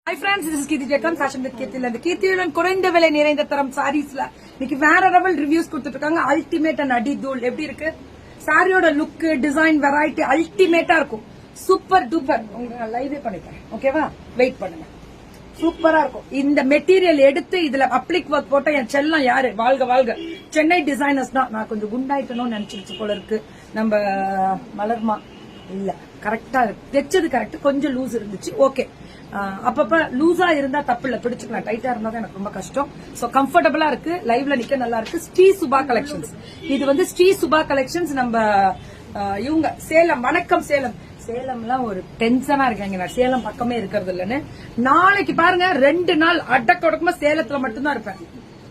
Hi friends, this is Kirti Jackam, Fashion with Kirti. இந்த கீர்த்தியுடன் குறைந்த விலை நிறைந்த தரம் சாரீஸ்ல இன்னைக்கு வேற லெவல் ரிவ்யூஸ் கொடுத்துட்டு இருக்காங்க. அல்டிமேட் அண்ட் அடிதூள் எப்படி இருக்கு சாரியோட லுக், டிசைன், வெரைட்டி அல்டிமேட்டா இருக்கும். Super duper. உங்களுக்கு லைவே பண்ணிக்கிறேன், ஓகேவா? வெயிட் பண்ணுங்க. சூப்பரா இருக்கும். இந்த மெட்டீரியல் எடுத்து இதுல அப்ளிக் ஒர்க் போட்ட என் செல்லம் யாரு? வாழ்க வாழ்க. சென்னை டிசைனர்ஸ் தான். நான் கொஞ்சம் குண்டாயிட்டணும்னு நினைச்சிருச்சு போல இருக்கு. நம்ம மலர்மா இல்ல, கரெக்டா இருக்கு. தைச்சது கரெக்ட், கொஞ்சம் லூஸ் இருந்துச்சு. ஓகே, அப்பப்ப லூசா இருந்தா தப்பு இல்ல, பிடிச்சுக்கலாம். டைட்டா இருந்தா தான் எனக்கு ரொம்ப கஷ்டம். சோ கம்ஃபர்டபுளா இருக்கு, லைவ்ல நிக்க நல்லா இருக்கு. ஸ்ரீ சுபா கலெக்ஷன்ஸ். இது வந்து ஸ்ரீ சுபா கலெக்ஷன்ஸ். நம்ம இவங்க சேலம், வணக்கம் சேலம். சேலம்லாம் ஒரு டென்ஷனா இருக்காங்க. நான் சேலம் பக்கமே இருக்கிறது இல்லன்னு. நாளைக்கு பாருங்க 2 நாள் அடக்கொடக்கமா சேலத்துல மட்டும்தான் இருப்பேன்.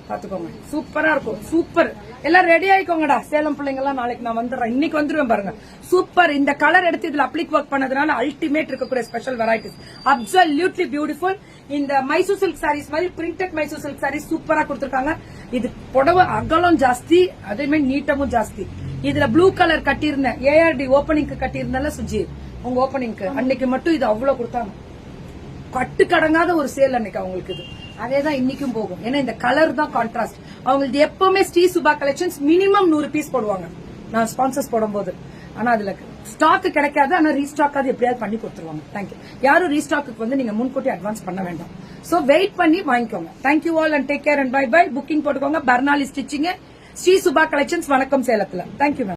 பாத்துக்கோங்க, சூப்பரா இருக்கும். சூப்பர். எல்லாம் ரெடி ஆயிக்கோங்கடா சேலம் பிள்ளைங்க எல்லாம். நாளைக்கு நான் வந்துடுறேன், இன்னைக்கு வந்துருவேன் பாருங்க. சூப்பர். இந்த கலர் எடுத்து இதுல அப்ளிக் ஒர்க் பண்ணதுனால அல்டிமேட் இருக்கக்கூடிய ஸ்பெஷல் வெரைட்டிஸ். Absolutely beautiful. இந்த மைசூர் சில்க் சாரீஸ் மாதிரி பிரிண்டட் மைசூர் சில்க் சாரீஸ் சூப்பரா கொடுத்திருக்காங்க. இது புடவை அகலம் ஜாஸ்தி, அதே மாதிரி நீட்டமும் ஜாஸ்தி. இதுல ப்ளூ கலர் கட்டியிருந்தேன், ஏஆர்டி ஓபனிங்க்கு கட்டியிருந்தேன்ல சுஜி, உங்க ஓபனிங்க்கு அன்னைக்கு மட்டும் இது அவ்வளவு கொடுத்தாங்க. கட்டு கடங்காத ஒரு சேல் அன்னைக்கு அவங்களுக்கு. இது அதேதான் இன்னைக்கும் போகும். ஏன்னா இந்த கலர் தான் கான்ட்ராஸ்ட். அவங்களுக்கு எப்பவுமே Sri Subha collections minimum 100 piece போடுவாங்க நான் ஸ்பான்சர்ஸ் போடும்போது. ஆனா அதுல ஸ்டாக் கிடைக்காது, ஆனா ரீஸ்டாக் அது எப்படியாவது பண்ணி கொடுத்துருவாங்க. தேங்க்யூ. யாரும் ரீஸ்டாக்கு வந்து நீங்க முன்கூட்டி அட்வான்ஸ் பண்ண வேண்டாம். சோ வெயிட் பண்ணி வாங்கிக்கோங்க. Thank you all and take care and bye bye. Booking போட்டுக்கோங்க. பர்னாலி ஸ்டிச்சிங், ஸ்ரீ சுபா கலெக்ஷன்ஸ், வணக்கம் சேலத்துல. Thank you ma'am.